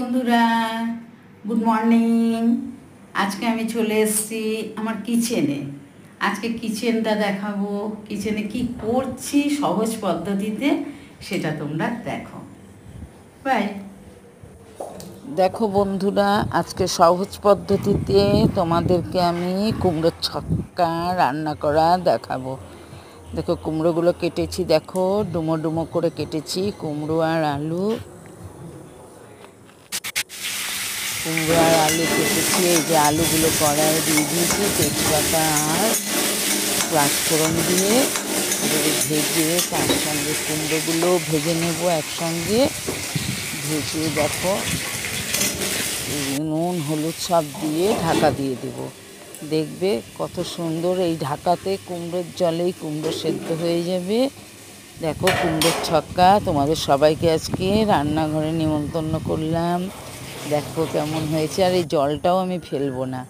বন্ধুরা, good morning. আজকে আমি চলে এসেছি আমার কিচেনে। আজকে কিচেনটা দেখাবো, কিচেনে কি করছি সহজ পদ্ধতিতে, সেটা তোমরা দেখো। বাই। দেখো বন্ধুরা, আজকে সহজ পদ্ধতিতে তোমাদেরকে আমি কুমড়োর ছক্কা রান্না করা দেখাবো। দেখো কুমড়োগুলো কেটেছি, দেখো ডুমো ডুমো করে কেটেছি কুমড়ো আর আলু। কুমড়ো আর আলু কেটেছি। এই যে আলুগুলো কড়াইয়ে দিয়ে দিয়েছি, তেজপাতা আর পাঁচফোড়ন দিয়ে ভেজে তার সঙ্গে কুমড়োগুলো ভেজে নেব একসঙ্গে। ভেজে দেখো নুন হলুদ সব দিয়ে ঢাকা দিয়ে দেব। দেখবে কত সুন্দর এই ঢাকাতে কুমড়োর জলেই কুমড়ো সেদ্ধ হয়ে যাবে। দেখো কুমড়োর ছক্কা তোমাদের সবাইকে আজকে রান্নাঘরে নিমন্ত্রণ করলাম। দেখো কেমন হয়েছে, আর এই জলটাও আমি ফেলবো না।